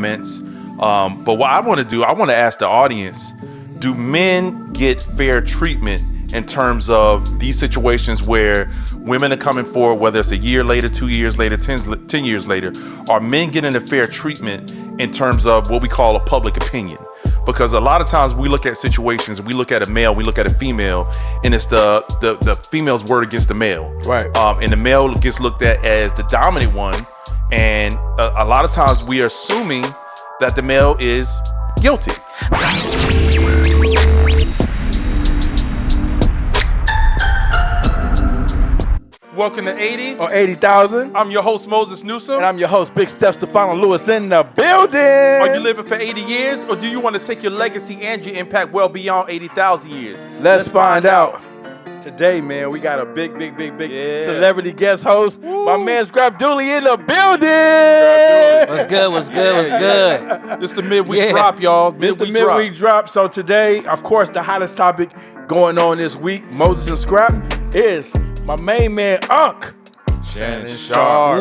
comments. But what I want to do, I want to ask the audience, do men get fair treatment in terms of these situations where women are coming forward, whether it's a year later, 2 years later, 10 years later? Are men getting a fair treatment in terms of what we call a public opinion? Because a lot of times we look at situations, we look at a male, we look at a female, and it's the female's word against the male. Right. And the male gets looked at as the dominant one. And a lot of times we are assuming that the male is guilty. Welcome to 80 or 80,000. I'm your host, Moses Newsom. And I'm your host, Big Steph Stefano Lewis in the building. Are you living for 80 years, or do you want to take your legacy and your impact well beyond 80,000 years? Let's find out. Today, man, we got a big celebrity guest host. Woo. My man Scrap Dooley in the building. What's good? It's the midweek drop, y'all. It's the midweek drop. So today, of course, the hottest topic going on this week, Moses and Scrap, is my main man, Shannon Sharpe.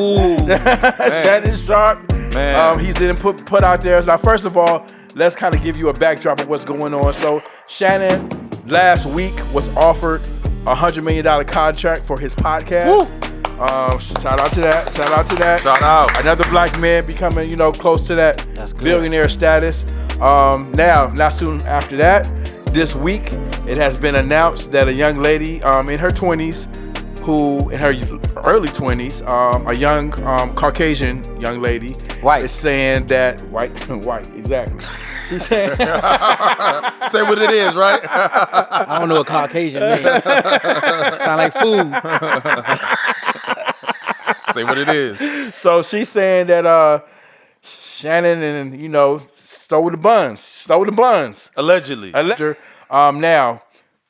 Shannon Sharpe. Man. He's been put out there. Now, first of all, let's kind of give you a backdrop of what's going on. So Shannon last week was offered a $100 million contract for his podcast. Shout out to that. Shout out. Another black man becoming, close to that billionaire status. Now, not soon after that, this week, it has been announced that a young lady in her 20s, who in her early 20s, a young Caucasian young lady, is saying that white, exactly. She's saying, say what it is, right? I don't know what Caucasian means. Sound like food. Say what it is. So she's saying that Shannon and stole the buns. Allegedly. Now,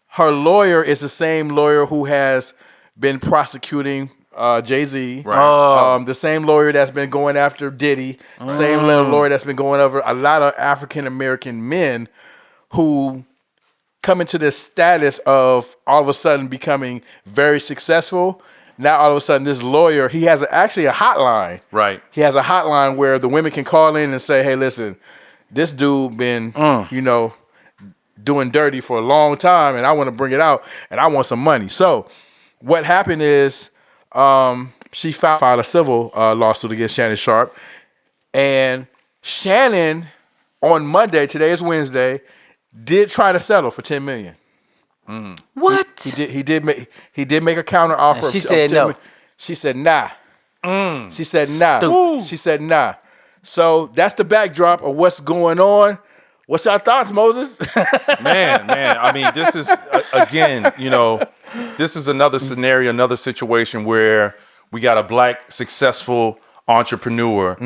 her lawyer is the same lawyer who has been prosecuting Jay-Z. Right. The same lawyer that's been going after Diddy. Same lawyer that's been going over a lot of African-American men who come into this status of all of a sudden becoming very successful. Now, all of a sudden, this lawyer, he has actually a hotline. Right. He has a hotline where the women can call in and say, hey, listen, this dude been, doing dirty for a long time, and I want to bring it out, and I want some money. So what happened is she filed a civil lawsuit against Shannon Sharpe, and Shannon on Monday, today is Wednesday, did try to settle for $10 million. What? He did make a counter offer. She said no. She said nah. She said nah. She said nah. So that's the backdrop of what's going on. What's your thoughts, Moses? Man. I mean, this is, again, this is another scenario, another situation where we got a black successful entrepreneur.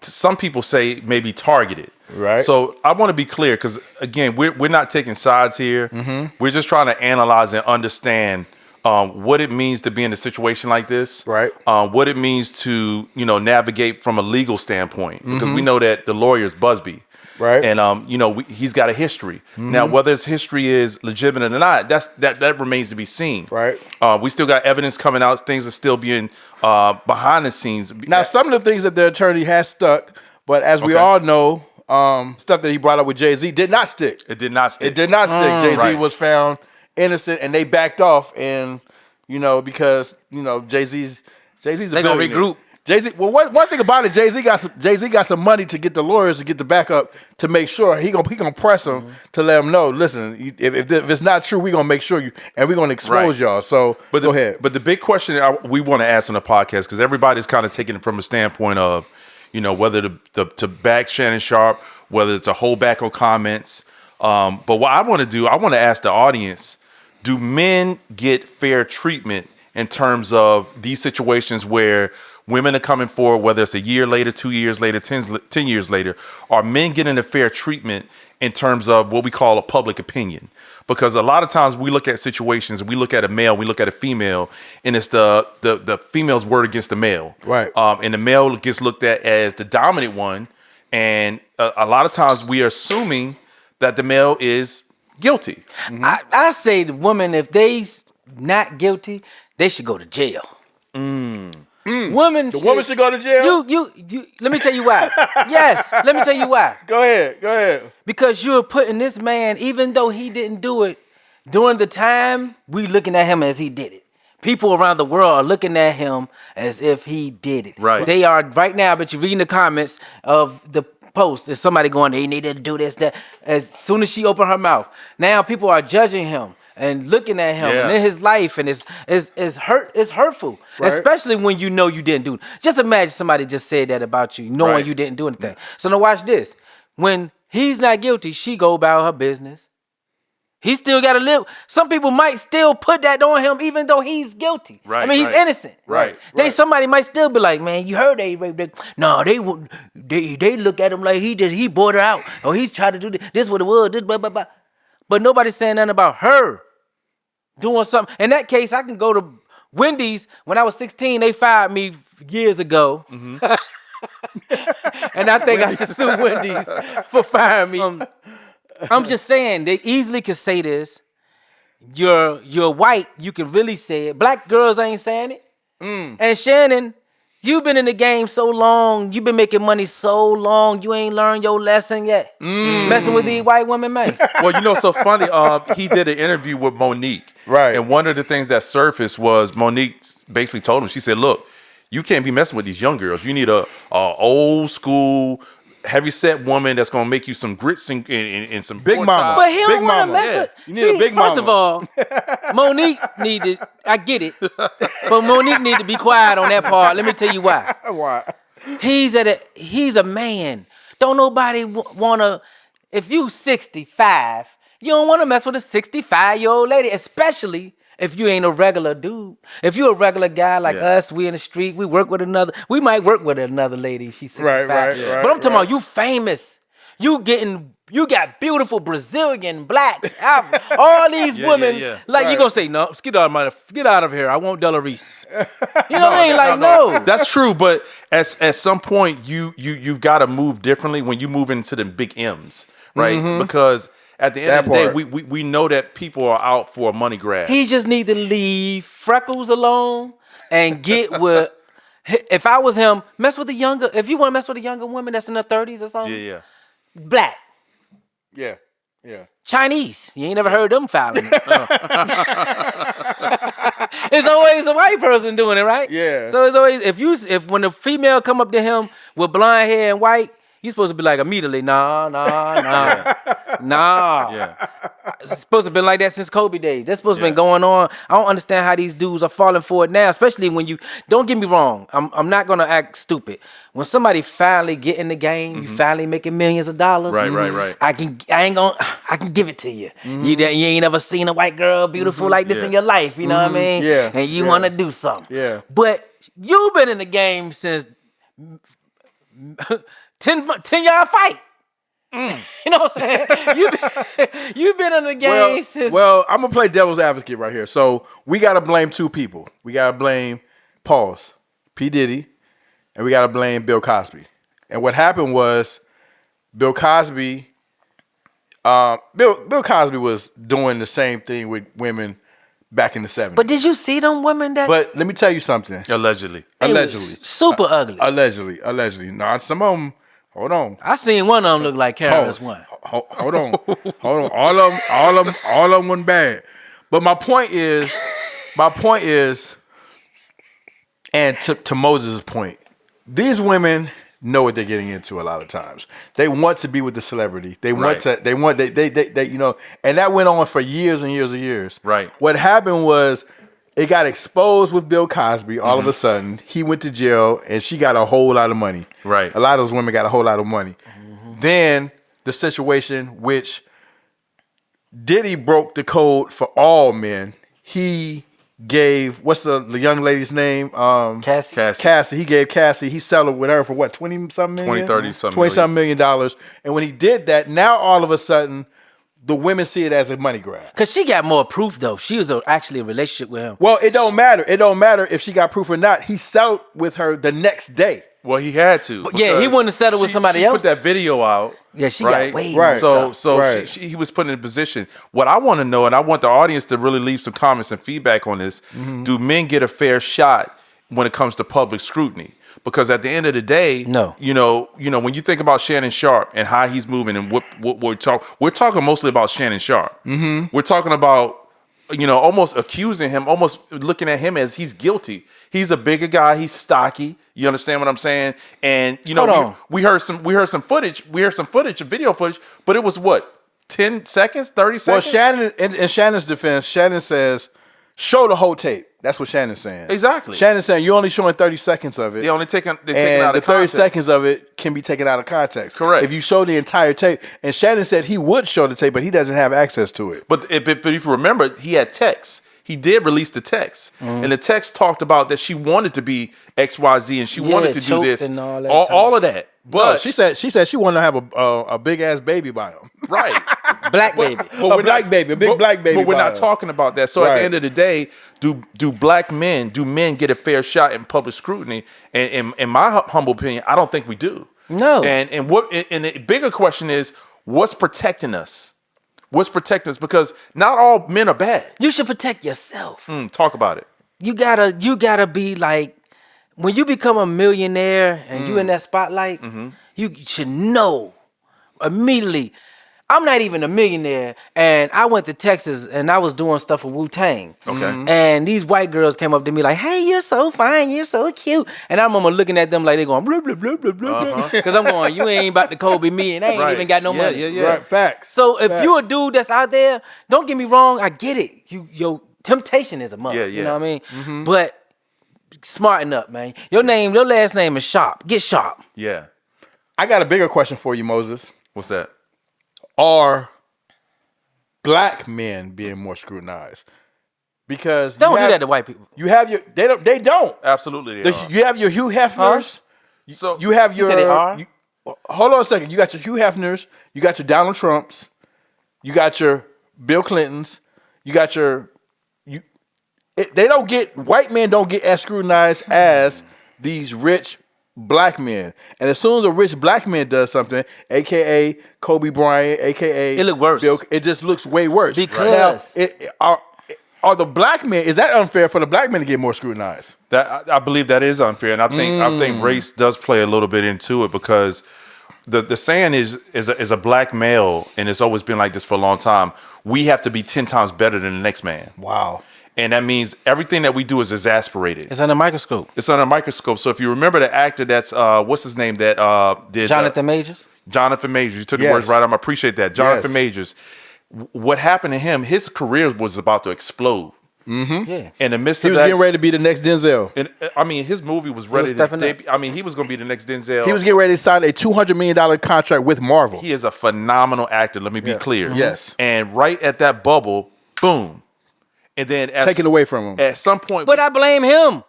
Some people say maybe targeted. Right. So I want to be clear because, again, we're not taking sides here. We're just trying to analyze and understand what it means to be in a situation like this. Right. What it means to, navigate from a legal standpoint. Because we know that the lawyer is Busby. Right. And he's got a history. Now, whether his history is legitimate or not, that remains to be seen. Right. We still got evidence coming out. Things are still being behind the scenes. Now, some of the things that the attorney has stuck, but as we all know, stuff that he brought up with Jay-Z did not stick. It did not stick. Jay-Z was found innocent, and they backed off, and because Jay-Z's a they gonna billionaire. regroup. Jay-Z. Well, one thing about it, Jay-Z got some money to get the lawyers to get the backup to make sure he gonna press them to let them know. Listen, if it's not true, we gonna make sure we're gonna expose y'all. So, go ahead. But the big question we want to ask on the podcast, because everybody's kind of taking it from a standpoint of, whether to back Shannon Sharpe, whether to hold back on comments. But what I want to do, I want to ask the audience: do men get fair treatment in terms of these situations where women are coming forward, whether it's a year later, 2 years later, 10 years later? Are men getting a fair treatment in terms of what we call a public opinion? Because a lot of times we look at situations, we look at a male, we look at a female, and it's the female's word against the male. Right. And the male gets looked at as the dominant one. And a lot of times we are assuming that the male is guilty. I say the woman, if they not guilty, they should go to jail. Women, The woman should go to jail. You. Let me tell you why. Yes, let me tell you why. Go ahead. Because you're putting this man, even though he didn't do it during the time, we looking at him as he did it. People around the world are looking at him as if he did it. Right. They are right now, but you're reading the comments of the post. There's somebody going, they needed to do this, that. As soon as she opened her mouth, now people are judging him and looking at him and in his life, and it's hurtful, especially when you know you didn't do it. Just imagine somebody just said that about you, knowing you didn't do anything. So now watch this. When he's not guilty, she go about her business. He still got to live. Some people might still put that on him, even though he's guilty. Right, I mean, he's innocent. Right. Somebody might still be like, man, you heard they raped. No, they look at him like he bought her out, or he's trying to do this. This what it was. This blah blah blah. But nobody's saying nothing about her doing something. In that case, I can go to Wendy's. When I was 16, they fired me years ago. Mm-hmm. And I think I should sue Wendy's for firing me. I'm just saying, they easily could say this. You're white, you can really say it. Black girls ain't saying it. And Shannon, you've been in the game so long, you've been making money so long, you ain't learned your lesson yet. Messing with these white women, man. Well, so funny. He did an interview with Monique, right? And one of the things that surfaced was Monique basically told him, she said, "Look, you can't be messing with these young girls. You need a old school, heavy-set woman that's gonna make you some grits and some big pork mama." chops. But he don't want to mess with. You need a big first mama. of all, Monique needed. I get it, but Monique need to be quiet on that part. Let me tell you why. Why? He's a man. Don't nobody wanna. If you 65, you don't want to mess with a 65-year-old lady, especially if you ain't a regular dude. If you're a regular guy like us, we in the street, we might work with another lady, she's 65. Right, but I'm talking about you famous. You got beautiful Brazilian blacks, all these women. Like you gonna say, no, get out of here. I want Della Reese. You know what I mean? Like, no. That's true, but at some point you gotta move differently when you move into the big M's, right? Mm-hmm. Because at the end of the day, we know that people are out for a money grab. He just need to leave Freckles alone and get with. If I was him, if you want to mess with a younger woman that's in her 30s or something. Yeah. Black. Yeah. Chinese. You ain't never heard them filing it. It's always a white person doing it, right? Yeah. So it's always if when a female come up to him with blonde hair and white, he's supposed to be like immediately, nah. Yeah. It's supposed to have been like that since Kobe days. That's supposed to have been going on. I don't understand how these dudes are falling for it now, especially when don't get me wrong. I'm not gonna act stupid. When somebody finally get in the game, you finally making millions of dollars. Right. I can give it to you. You ain't never seen a white girl beautiful like this in your life. You know what I mean? Yeah. And you want to do something. Yeah. But you've been in the game since 10-yard fight. You know what I'm saying? You've been in the game since. Well, I'm gonna play devil's advocate right here. So we gotta blame two people. We gotta blame P. Diddy, and we gotta blame Bill Cosby. And what happened was Bill Cosby was doing the same thing with women back in the 70s. But did you see them women that? But let me tell you something. Allegedly. Super ugly. Allegedly. No, some of them. Hold on. I seen one of them look like Karen's one. Hold on. All of them went bad. But my point is, and to Moses' point, these women know what they're getting into a lot of times. They want to be with the celebrity. They want, and that went on for years and years and years. Right. What happened was it got exposed with Bill Cosby. All of a sudden, he went to jail, and she got a whole lot of money. Right. A lot of those women got a whole lot of money. Then the situation which Diddy broke the code for all men. He gave, what's the young lady's name? Cassie. He gave Cassie. He settled with her for what, 20-something million? 20-something million dollars. And when he did that, now all of a sudden, the women see it as a money grab. Because she got more proof, though. She was actually in a relationship with him. Well, it don't matter. It don't matter if she got proof or not. He settled with her the next day. Well, he had to. Yeah, he wouldn't have settled with somebody else. She put that video out. Yeah, she got way more So stuff. he was put in a position. What I want to know, and I want the audience to really leave some comments and feedback on this, do men get a fair shot when it comes to public scrutiny, because at the end of the day, No. when you think about Shannon Sharpe and how he's moving and what we're talking mostly about Shannon Sharpe. Mm-hmm. We're talking about, almost accusing him, almost looking at him as he's guilty. He's a bigger guy. He's stocky. You understand what I'm saying? And we heard some footage, video footage, but it was what, 10 seconds, 30 seconds? Well, Shannon, in Shannon's defense, Shannon says, show the whole tape. That's what Shannon's saying. Exactly. Shannon's saying you're only showing 30 seconds of it. They're taking and out the of 30 context. seconds of it can be taken out of context. Correct. If you show the entire tape, and Shannon said he would show the tape, but he doesn't have access to it. But if you remember, he had texts. He did release the text, and the text talked about that she wanted to be XYZ and she wanted to do choked this, and all of that. But But she said she wanted to have a big ass baby by him. right, Black baby. A black baby, a big black baby But we're by not him. talking about that. So at Right. the end of the day, do men get a fair shot in public scrutiny? And in my humble opinion, I don't think we do. No. And the bigger question is, what's protecting us? What's protecting us? Because not all men are bad. You should protect yourself. Talk about it. You gotta be like, when you become a millionaire and you in that spotlight, you should know immediately. I'm not even a millionaire, and I went to Texas and I was doing stuff with Wu-Tang. Okay. And these white girls came up to me like, "Hey, you're so fine, you're so cute." And I remember looking at them like they going blah blah blah blah blah, because I'm going, "You ain't about to Kobe me, and I ain't Right. even got no money." Yeah. Right, facts. So if Facts. you a dude that's out there, don't get me wrong, I get it. Your temptation is a mother. Yeah, You yeah. know what I mean? But smarten up, man. Your last name is Sharpe. Get sharp. Yeah. I got a bigger question for you, Moses. What's that? Are black men being more scrutinized? Because Don't do that to white people. You have your they don't. Absolutely. They are. You have your Hugh Hefners. So You have your said they are? hold on a second. You got your Hugh Hefners, you got your Donald Trumps, you got your Bill Clintons, you got your white men don't get as scrutinized as these rich black men. And as soon as a rich black man does something, aka Kobe Bryant, aka It look worse. it just looks way worse. Because- now, are the black men, is that unfair for the black men to get more scrutinized? that I believe that is unfair, and I think race does play a little bit into it, because the saying is a black male, and it's always been like this for a long time. We have to be 10 times better than the next man. Wow. And that means everything that we do is exasperated. It's under a microscope. It's under a microscope. So if you remember the actor that's what's his name that did Jonathan Majors. Jonathan Majors. You took the Yes. words right out. I appreciate that. Jonathan Yes. Majors. What happened to him? His career was about to explode. Yeah. In the midst He of was that, getting ready to be the next Denzel. And, I mean, his movie was ready to stepping up. debut. I mean, he was going to be the next Denzel. He was getting ready to sign a $200 million contract with Marvel. He is a phenomenal actor. Let me be clear. Yes. And right at that bubble, boom. And then Taken away from him. At some point, But I blame him.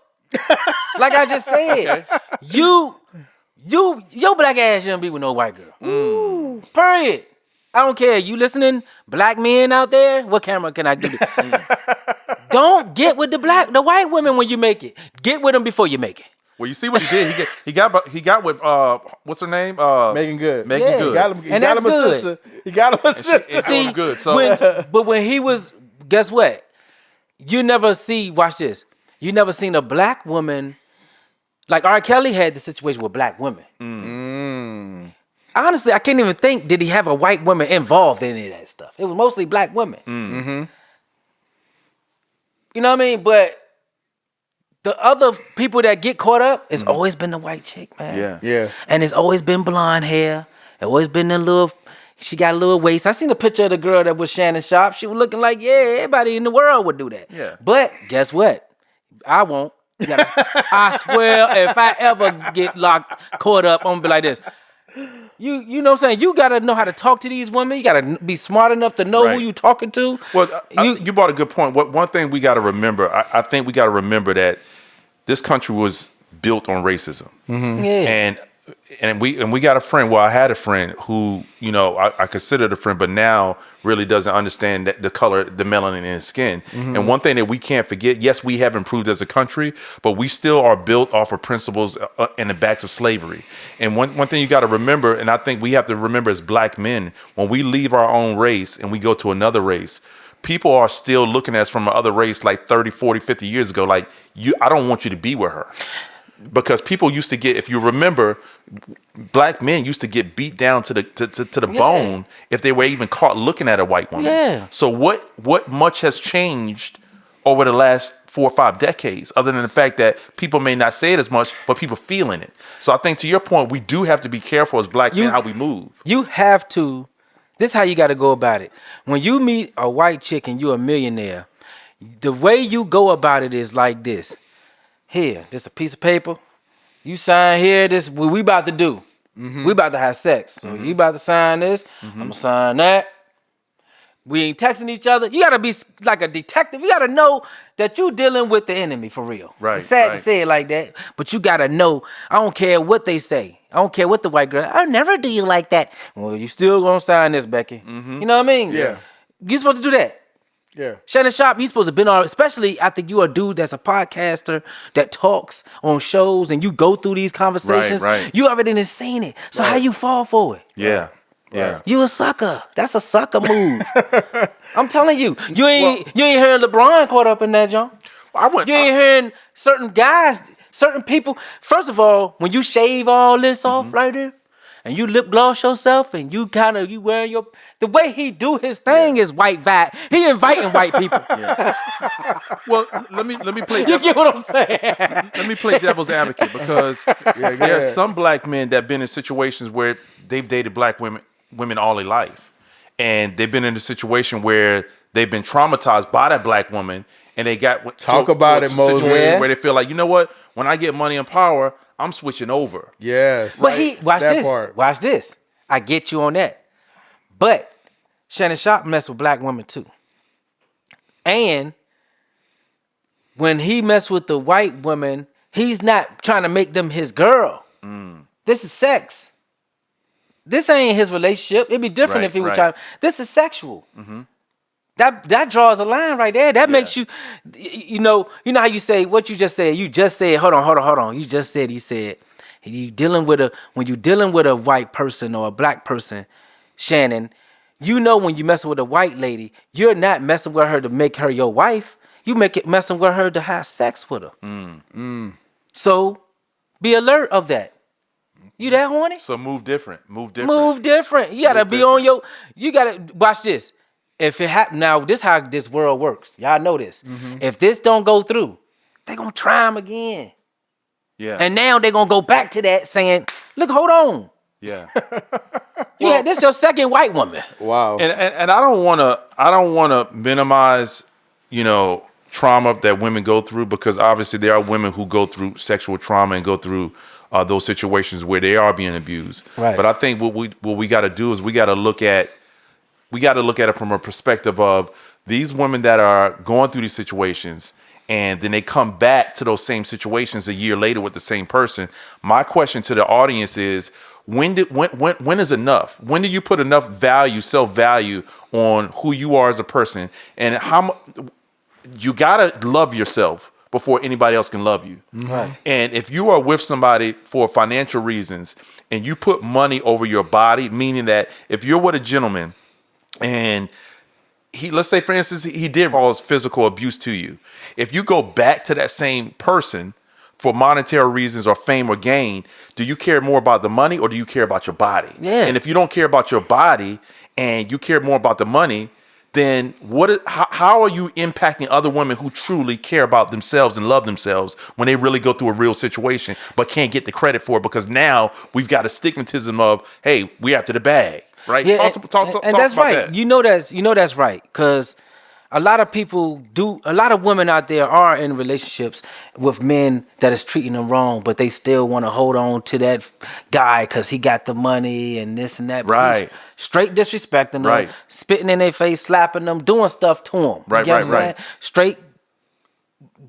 Like I just said, your black ass shouldn't be with no white girl. Period. I don't care. You listening, black men out there? What camera can I give you? Don't get with the white women when you make it. Get with them before you make it. well, you see what he did. He got with what's her name? Megan Good. Megan Yeah. Good. He got him, And got that's him a good. sister. He got him a sister. It's doing good. So when he was, guess what? You never see, watch this. You never seen a black woman, like R. Kelly had the situation with black women. Honestly, I can't even think, did he have a white woman involved in any of that stuff? It was mostly black women. You know what I mean? But the other people that get caught up, it's always been the white chick, man. yeah. Yeah. And it's always been blonde hair. It's always been the little, she got a little waist. I seen a picture of the girl that was Shannon Sharpe. She was looking like, yeah, everybody in the world would do that. Yeah. But guess what? I won't. I swear, if I ever get caught up, I'm gonna be like this. You know what I'm saying? You gotta know how to talk to these women. You gotta be smart enough to know Right. who you talking to. Well, you brought a good point. One thing we got to remember, I think we got to remember that this country was built on racism, Yeah. and we got a friend. Well, I had a friend who, I considered a friend, but now really doesn't understand the color, the melanin in his skin. And one thing that we can't forget: yes, we have improved as a country, but we still are built off of principles in the backs of slavery. And one thing you got to remember, and I think we have to remember as black men, when we leave our own race and we go to another race, people are still looking at us from another race like 30, 40, 50 years ago. Like, I don't want you to be with her. Because people used to get, if you remember, black men used to get beat down to the bone if they were even caught looking at a white woman. Yeah. So what much has changed over the last 4 or 5 decades, other than the fact that people may not say it as much, but people feeling it. So I think, to your point, we do have to be careful as black men how we move. You have to. This is how you got to go about it. When you meet a white chick and you're a millionaire, the way you go about it is like this. Here, this a piece of paper. You sign here. This what we about to do. We about to have sex. So you about to sign this. I'm gonna sign that. We ain't texting each other. You gotta be like a detective. You gotta know that you dealing with the enemy for real. Right. It's sad to say it like that, but you gotta know. I don't care what they say. I don't care what the white girl. I'll never do you like that. Well, you still gonna sign this, Becky. You know what I mean? Yeah. You supposed to do that. Yeah. Shannon Sharpe, you supposed to been on, especially after you a dude that's a podcaster that talks on shows and you go through these conversations. Right. You already done seen it. So how you fall for it? Yeah. Yeah. You a sucker. That's a sucker move. I'm telling you. You ain't hearing LeBron caught up in that, John. You ain't hearing certain guys, certain people. First of all, when you shave all this off right there, and you lip gloss yourself, and you wearing the way he do his thing is white vibe. He inviting white people. Well, let me play. You get what I'm saying? Let me play devil's advocate, because there are some black men that have been in situations where they've dated black women all their life, and they've been in a situation where they've been traumatized by that black woman, and they got Moses. Where they feel like, you know what? When I get money and power, I'm switching over. Yes. But watch this. I get you on that. But Shannon Sharpe messed with black women too. And when he messed with the white women, he's not trying to make them his girl. This is sex. This ain't his relationship. It'd be different if he was trying. This is sexual. That draws a line right there. That makes you, you know how you say what you just said. You just said, hold on. You said when you dealing with a white person or a black person, Shannon, you know when you messing with a white lady, you're not messing with her to make her your wife. You messing with her to have sex with her. So be alert of that. You that horny? So move different. You gotta be on your. You gotta watch this. If it happen now, this how this world works. Y'all know this. If this don't go through, they gonna try them again. Yeah. And now they gonna go back to that saying, "Look, hold on. Yeah. This your second white woman." Wow. And I don't wanna minimize, trauma that women go through, because obviously there are women who go through sexual trauma and go through those situations where they are being abused. Right. But I think what we got to do is we got to look at it from a perspective of these women that are going through these situations, and then they come back to those same situations a year later with the same person. My question to the audience is, when is enough? When do you put enough self-value on who you are as a person, and how you gotta love yourself before anybody else can love you. Right. And if you are with somebody for financial reasons and you put money over your body, meaning that if you're with a gentleman and let's say, for instance, he did cause physical abuse to you. If you go back to that same person for monetary reasons or fame or gain, do you care more about the money or do you care about your body? Yeah. And if you don't care about your body and you care more about the money, then how are you impacting other women who truly care about themselves and love themselves when they really go through a real situation but can't get the credit for it because now we've got a stigmatism of, hey, we after the bag, right? Yeah, Talk and that's about right. that. You know that's right, because a lot of women out there are in relationships with men that is treating them wrong, but they still want to hold on to that guy because he got the money and this and that. Right. Straight disrespecting them, Right. spitting in their face, slapping them, doing stuff to them. Right, You get right, what I'm saying? right. Straight,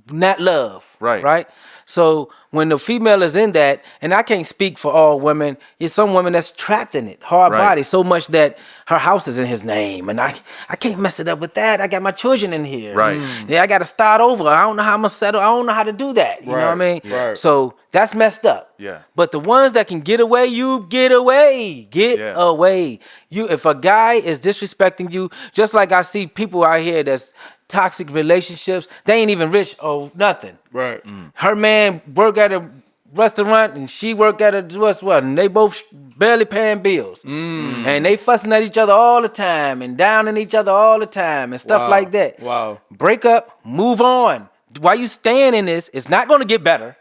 not love. Right. Right. So when the female is in that, and I can't speak for all women, it's some women that's trapped in it, hard Right. body, so much that her house is in his name, and I can't mess it up with that. I got my children in here. Right. Yeah, I got to start over. I don't know how I'm gonna settle. I don't know how to do that. You know what I mean? Right. So that's messed up. Yeah. But the ones that can get away, you get away. Get Yeah. away. If a guy is disrespecting you, just like I see people out here that's toxic relationships, they ain't even rich or nothing. Right. Her man work at a restaurant and she work at a what, and they both barely paying bills. And they fussing at each other all the time and downing each other all the time and stuff like that. Wow. Break up, move on. Why you staying in this? It's not gonna get better.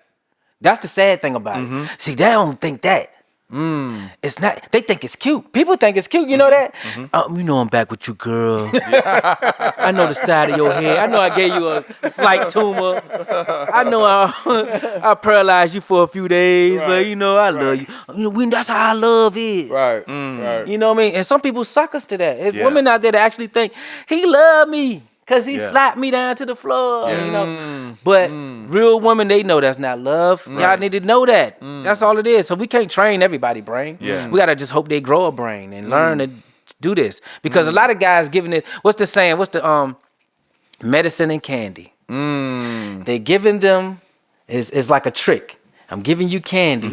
That's the sad thing about it. See, they don't think that. It's not. They think it's cute. People think it's cute. You know that? You know I'm back with you, girl. I know the side of your head. I know I gave you a slight tumor. I know I paralyzed you for a few days, but you know I love you. You know, that's how love is. Right. Right. You know what I mean? And some people suckers to that. There's Yeah. women out there that actually think he love me because he Yeah. slapped me down to the floor. Yeah. You know, but real women, they know that's not love. Y'all need to know that. That's all it is. So we can't train everybody brain. Yeah. We gotta just hope they grow a brain and learn to do this, because a lot of guys giving it. What's the saying? What's the medicine and candy? They giving them is like a trick. I'm giving you candy,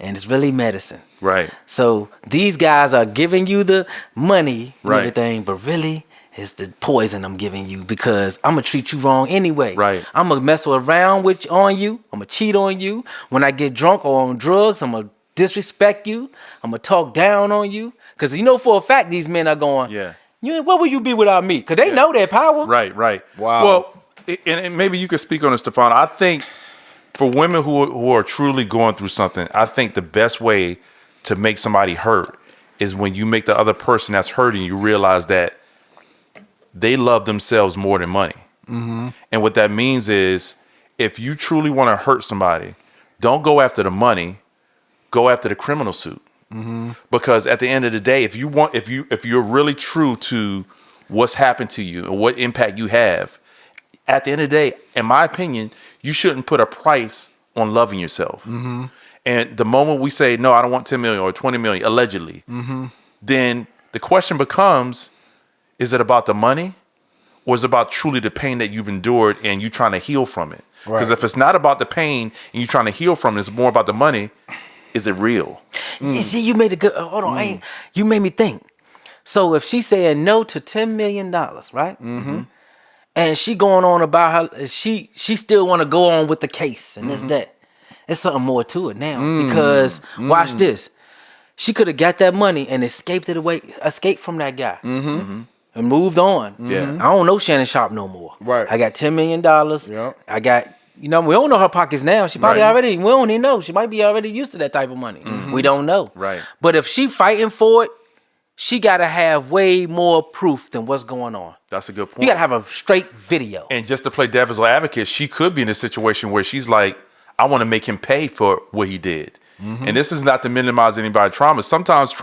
and it's really medicine. Right. So these guys are giving you the money and Right. everything, but really it's the poison I'm giving you, because I'm gonna treat you wrong anyway. Right. I'm gonna mess around on you. I'm gonna cheat on you. When I get drunk or on drugs, I'm gonna disrespect you. I'm gonna talk down on you, because you know for a fact these men are going, Yeah. What would you be without me? Because they know their power. Right, right. Wow. Well, and maybe you could speak on it, Stefan. I think for women who are truly going through something, I think the best way to make somebody hurt is when you make the other person that's hurting you realize that they love themselves more than money. And what that means is, if you truly want to hurt somebody, don't go after the money, go after the criminal suit. Because at the end of the day, if you're really true to what's happened to you and what impact you have, at the end of the day, in my opinion, you shouldn't put a price on loving yourself. And the moment we say, no, I don't want 10 million or 20 million, allegedly, then the question becomes, is it about the money, or is it about truly the pain that you've endured and you trying to heal from it? Because if it's not about the pain and you trying to heal from it, it's more about the money. Is it real? You see, you made a good. Hold on, you made me think. So if she's saying no to $10 million, right? And she going on about how she still want to go on with the case and this that. There's something more to it now, because watch this. She could have got that money and escaped from that guy, and moved on. Yeah. I don't know Shannon Sharpe no more. Right. I got $10 million. Yep. I got. We don't know her pockets now. She probably we don't even know. She might be already used to that type of money. We don't know. Right. But if she fighting for it, she got to have way more proof than what's going on. That's a good point. You got to have a straight video. And just to play devil's advocate, she could be in a situation where she's like, I want to make him pay for what he did. And this is not to minimize anybody's trauma. Sometimes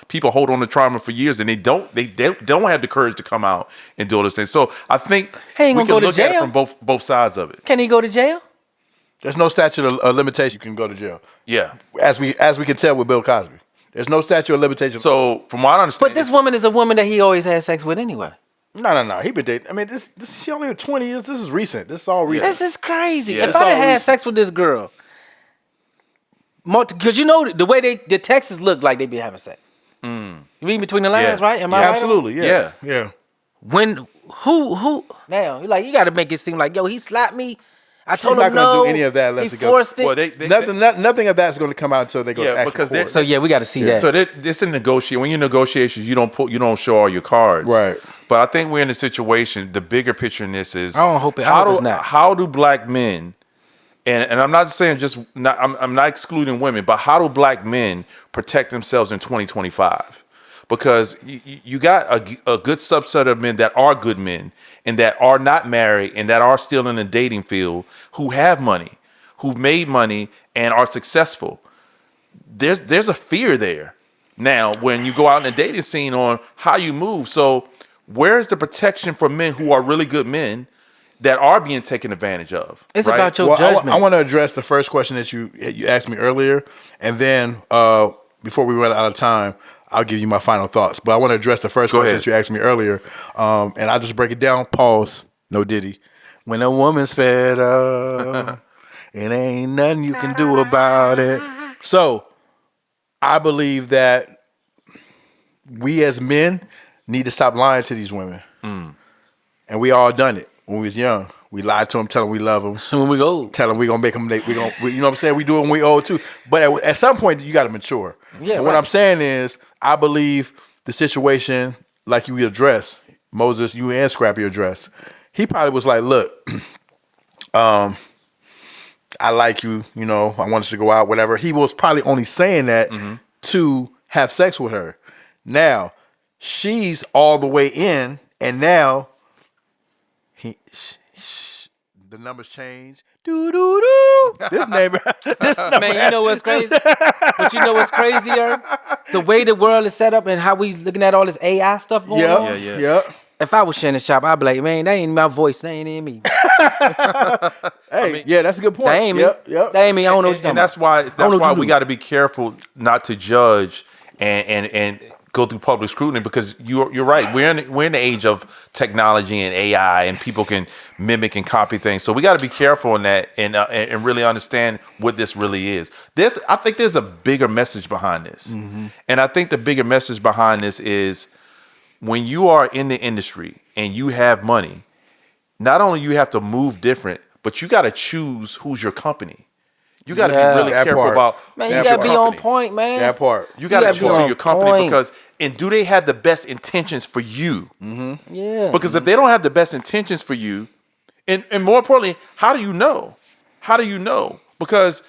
people hold on to trauma for years and they don't have the courage to come out and do all this thing. So I think He ain't we gonna can go to look at it jail. from both sides of it. Can he go to jail? There's no statute of limitation. You can go to jail. Yeah. As we can tell with Bill Cosby. There's no statute of limitation. So from what I understand, But this woman is a woman that he always had sex with anyway. No. He been dating. I mean, this she only 20 years. This is recent. This is all recent. This is crazy. Yeah, if it's I all had recent. sex with this girl, because you know the way the texts look like they be having sex. You read between the lines, Yeah. right? Am I Yeah, right? Absolutely. Yeah. Yeah. Yeah. When who now? You got to make it seem like yo, he slapped me. I told not him gonna no. do any of that unless he it goes- forced it. well, they Nothing of that's going to come out until they go. Yeah, to actual because court. so yeah, we got to see that. So this in negotiation. When you're negotiations, you don't show all your cards. Right. But I think we're in a situation. The bigger picture in this is I don't hope it- I hope it's not. How do black men, and I'm not saying I'm not excluding women, but how do black men protect themselves in 2025? Because you got a good subset of men that are good men and that are not married and that are still in the dating field, who have money, who've made money and are successful. There's a fear there now when you go out in the dating scene on how you move. So where's the protection for men who are really good men that are being taken advantage of. It's right? about your Well, judgment. I want to address the first question that you asked me earlier, and then before we run out of time, I'll give you my final thoughts. But I want to address the first question that you asked me earlier, and I'll just break it down. Pause. No Diddy. When a woman's fed up, it ain't nothing you can do about it. So I believe that we as men need to stop lying to these women. And we all done it when we was young. We lied to them, tell them we love them. When we go, Tell them we gonna make them. You know what I'm saying? We do it when we old too. But at some point, you got to mature. Yeah. And what I'm saying is, I believe the situation, like you addressed, Moses, you and Scrappy addressed. He probably was like, "Look, I like you. You know, I want us to go out, whatever." He was probably only saying that to have sex with her. Now, she's all the way in, and now the numbers change. Doo doo doo. This neighbor. man, you know what's crazy? But you know what's crazier? The way the world is set up and how we looking at all this AI stuff going on. Yeah. If I was Shannon Sharpe, I'd be like, man, that ain't my voice. That ain't in me. Hey, that's a good point. That ain't me. Yep. That ain't me. I don't know what you're talking And that's about. why we got to be careful not to judge and go through public scrutiny, because you're right. We're in the age of technology and AI, and people can mimic and copy things. So we got to be careful in that and really understand what this really is. I think there's a bigger message behind this, and I think the bigger message behind this is when you are in the industry and you have money, not only you have to move different, but you got to choose who's your company. You got to be really careful about. Man, you got to be on point, man. That part. You got to choose your company point. because, and do they have the best intentions for you? Yeah. Because if they don't have the best intentions for you, and more importantly, how do you know? How do you know? Because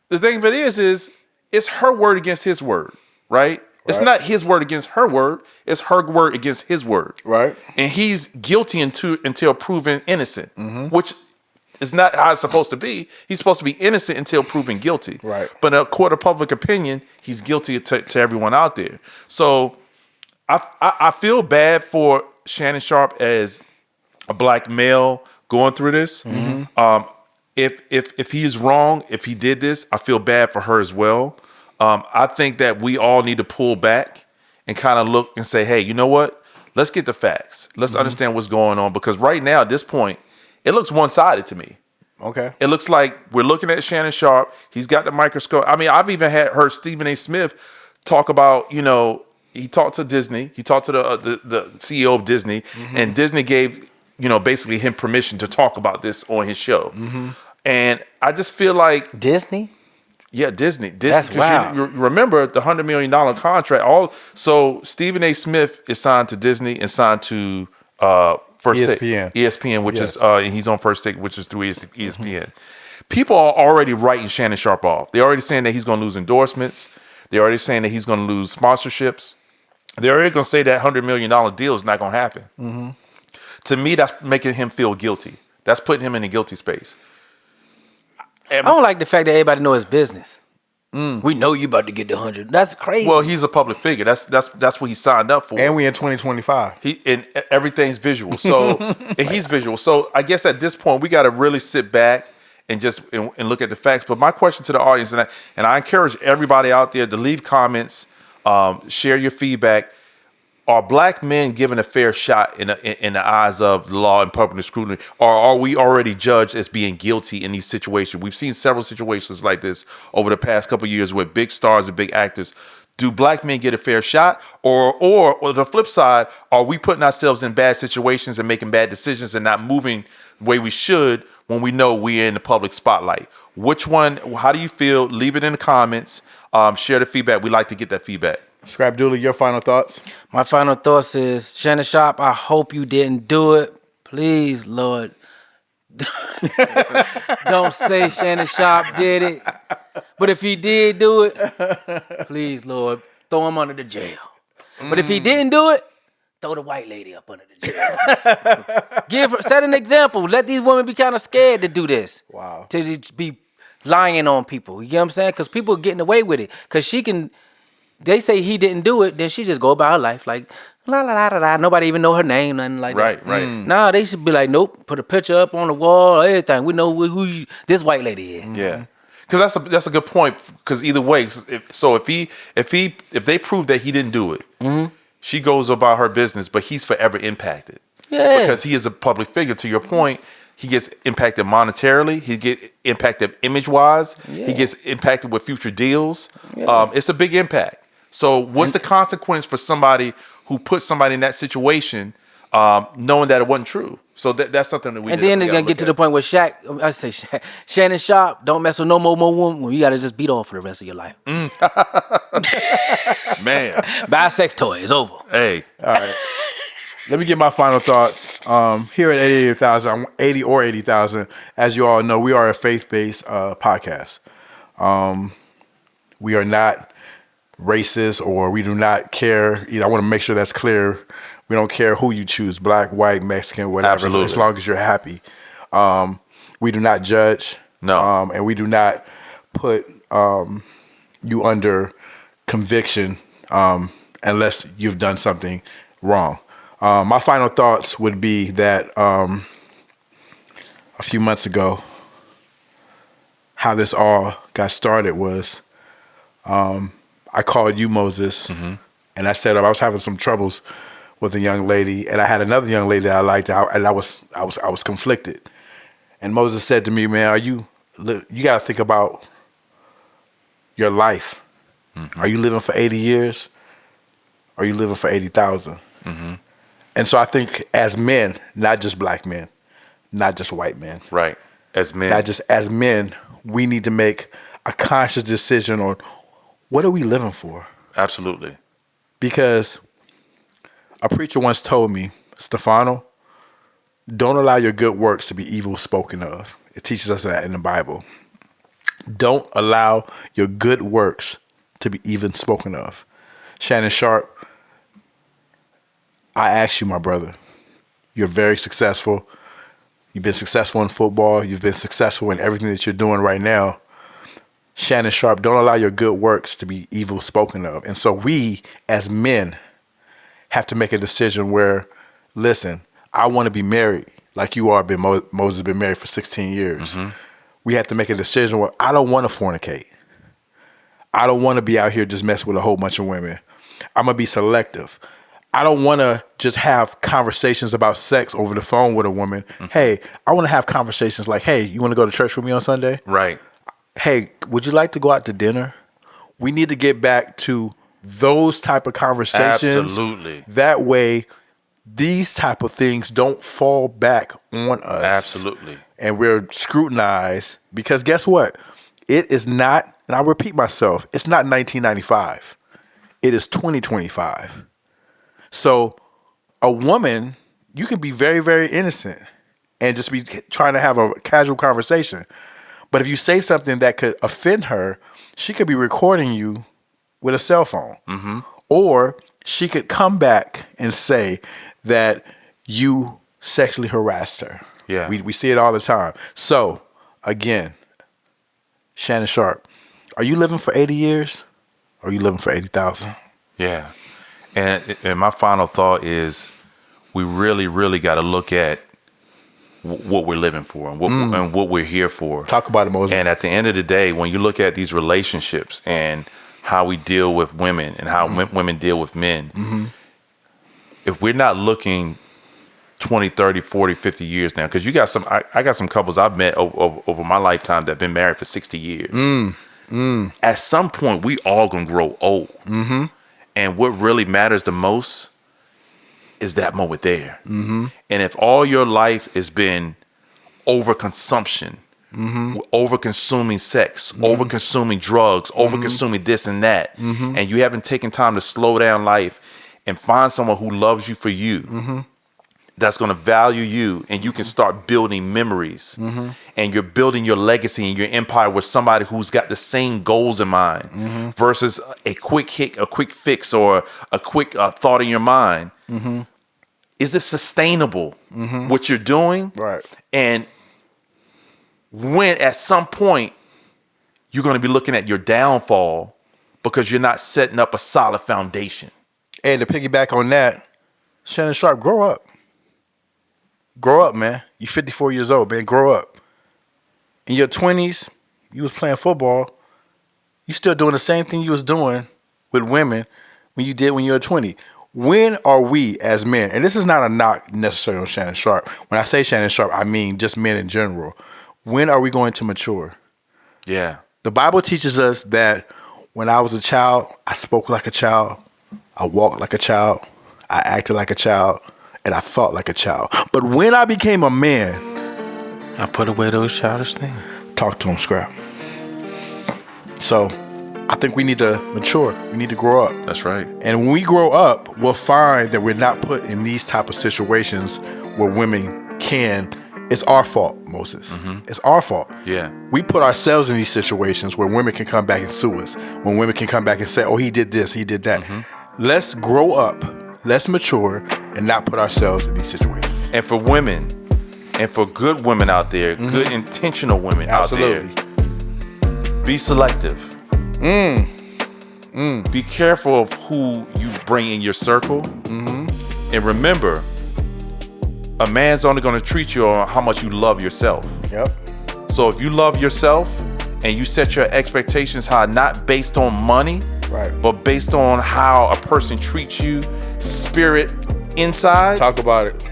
the thing of it is it's her word against his word, right? It's not his word against her word. It's her word against his word. Right. And he's guilty until proven innocent, which is not how it's supposed to be. He's supposed to be innocent until proven guilty. Right. But in a court of public opinion, he's guilty to everyone out there. So I feel bad for Shannon Sharpe as a black male going through this. If he is wrong, if he did this, I feel bad for her as well. I think that we all need to pull back and kind of look and say, hey, you know what? Let's get the facts. Let's understand what's going on. Because right now, at this point, it looks one-sided to me. Okay. It looks like we're looking at Shannon Sharpe. He's got the microscope. I mean, I've even heard Stephen A. Smith talk about, he talked to Disney. He talked to the CEO of Disney. And Disney gave, basically him permission to talk about this on his show. And I just feel like Disney? Yeah, Disney. That's wow. You remember the $100 million contract. So Stephen A. Smith is signed to Disney and signed to First ESPN. Take. ESPN, which is and he's on First Take, which is through ESPN. People are already writing Shannon Sharpe off. They're already saying that he's going to lose endorsements. They're already saying that he's going to lose sponsorships. They're already going to say that $100 million deal is not going to happen. To me, that's making him feel guilty. That's putting him in a guilty space. I don't like the fact that everybody knows his business. We know you about to get the 100. That's crazy. Well, he's a public figure. That's what he signed up for. And we in 2025. And everything's visual. So and he's visual. So I guess at this point we got to really sit back and just and look at the facts. But my question to the audience, and I encourage everybody out there to leave comments, share your feedback. Are black men given a fair shot in the eyes of the law and public scrutiny, or are we already judged as being guilty in these situations? We've seen several situations like this over the past couple of years with big stars and big actors. Do black men get a fair shot, or the flip side, are we putting ourselves in bad situations and making bad decisions and not moving the way we should when we know we're in the public spotlight? Which one? How do you feel? Leave it in the comments. Share the feedback. We like to get that feedback. Scrap Dooley, your final thoughts? My final thoughts is, Shannon Sharpe, I hope you didn't do it. Please, Lord. Don't say Shannon Sharpe did it. But if he did do it, please, Lord, throw him under the jail. But if he didn't do it, throw the white lady up under the jail. Set an example. Let these women be kind of scared to do this. Wow. To be lying on people. You get what I'm saying? Because people are getting away with it. Because she can... They say he didn't do it, then she just go about her life like, La la la la la. Nobody even know her name, nothing like that. Right. Nah, they should be like, nope. Put a picture up on the wall, everything. We know this white lady is. Yeah, because that's a good point. Because either way, if they prove that he didn't do it, she goes about her business, but he's forever impacted. Yeah. Because he is a public figure. To your point, he gets impacted monetarily. He get impacted image wise. Yeah. He gets impacted with future deals. Yeah. It's a big impact. So what's the consequence for somebody who put somebody in that situation, knowing that it wasn't true? So that's something that we. And then they're gonna get to the point where Shannon Sharpe, don't mess with no more woman. You gotta just beat off for the rest of your life. Man, Buy a sex toy. It's over. hey, All right. Let me get my final thoughts. Here at 80,000, 80 or 80,000, as you all know, we are a faith-based podcast. We are not racist, or we do not care. I want to make sure that's clear. We don't care who you choose, black, white, Mexican, whatever, Absolutely. as long as you're happy. We do not judge. No. And we do not put you under conviction unless you've done something wrong. My final thoughts would be that a few months ago, how this all got started was I called you, Moses, and I said I was having some troubles with a young lady, and I had another young lady that I liked, and I was conflicted. And Moses said to me, "Man, you got to think about your life. Are you living for 80 years? Or are you living for 80,000?" And so I think as men, not just black men, not just white men, right. As men, not just as men, we need to make a conscious decision on what are we living for? absolutely. Because a preacher once told me, Stefano, don't allow your good works to be evil spoken of. It teaches us that in the Bible. Don't allow your good works to be even spoken of. Shannon Sharpe, I ask you, my brother, you're very successful. You've been successful in football. You've been successful in everything that you're doing right now. Shannon Sharpe, don't allow your good works to be evil spoken of. And so we, as men, have to make a decision where, listen, I want to be married like you are. Moses been married for 16 years. We have to make a decision where I don't want to fornicate. I don't want to be out here just messing with a whole bunch of women. I'm going to be selective. I don't want to just have conversations about sex over the phone with a woman. Hey, I want to have conversations like, hey, you want to go to church with me on Sunday? Right. Hey, would you like to go out to dinner? We need to get back to those type of conversations. Absolutely. That way, these type of things don't fall back on us. Absolutely. And we're scrutinized because guess what? It is not, and I'll repeat myself, it's not 1995. It is 2025. So a woman, you can be very, very innocent and just be trying to have a casual conversation. But if you say something that could offend her, she could be recording you with a cell phone. Or she could come back and say that you sexually harassed her. Yeah. We see it all the time. So, again, Shannon Sharpe, are you living for 80 years or are you living for 80,000? Yeah. And my final thought is we really, really got to look at what we're living for and what we're here for. Talk about it, Moses. And at the end of the day, when you look at these relationships and how we deal with women and how women deal with men, if we're not looking 20, 30, 40, 50 years now, because you got some, I got some couples I've met over my lifetime that have been married for 60 years. At some point, we all gonna grow old. And what really matters the most is that moment there. And if all your life has been overconsumption, over-consuming sex, over-consuming drugs, over-consuming this and that, and you haven't taken time to slow down life and find someone who loves you for you, that's going to value you, and you can start building memories, and you're building your legacy and your empire with somebody who's got the same goals in mind versus a quick hit, a quick fix, or a quick thought in your mind. Is it sustainable, what you're doing? Right. And when at some point you're going to be looking at your downfall because you're not setting up a solid foundation. And to piggyback on that, Shannon Sharpe, grow up. Grow up, man. You 54 years old, man. Grow up. In your 20s, you was playing football. You still doing the same thing you was doing with women when you did when you were 20. When are we as men, and this is not a knock necessarily on Shannon Sharpe. When I say Shannon Sharpe, I mean just men in general. When are we going to mature? Yeah. The Bible teaches us that when I was a child, I spoke like a child, I walked like a child, I acted like a child, and I thought like a child. But when I became a man, I put away those childish things. Talk to him, Scrap. So I think we need to mature. We need to grow up. That's right. And when we grow up, we'll find that we're not put in these type of situations where women can. It's our fault, Moses. It's our fault. Yeah. We put ourselves in these situations where women can come back and sue us. When women can come back and say, oh, he did this, he did that. Let's grow up. Let's mature and not put ourselves in these situations. And for women, and for good women out there, good intentional women out there, be selective. Be careful of who you bring in your circle. And remember, a man's only going to treat you on how much you love yourself. Yep. So if you love yourself and you set your expectations high, not based on money, Right. but based on how a person treats you, spirit inside, Talk about it.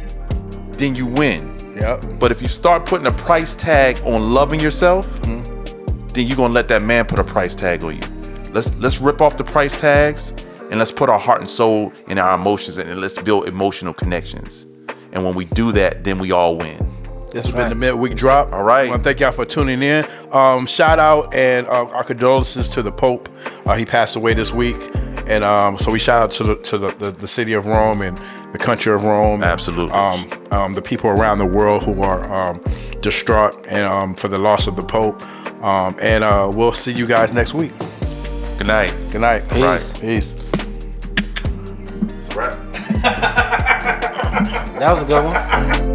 then you win. Yep. But if you start putting a price tag on loving yourself, then you're gonna let that man put a price tag on you. Let's rip off the price tags and let's put our heart and soul and our emotions in, and let's build emotional connections. And when we do that, then we all win. This has been the Midweek Drop. All right. I want to thank y'all for tuning in. Shout out and our condolences to the Pope. He passed away this week, and so we shout out to the city of Rome and the country of Rome. Absolutely. The people around the world who are distraught and for the loss of the Pope. And we'll see you guys next week. Good night. Good night. Peace. Peace. It's a wrap. That was a good one.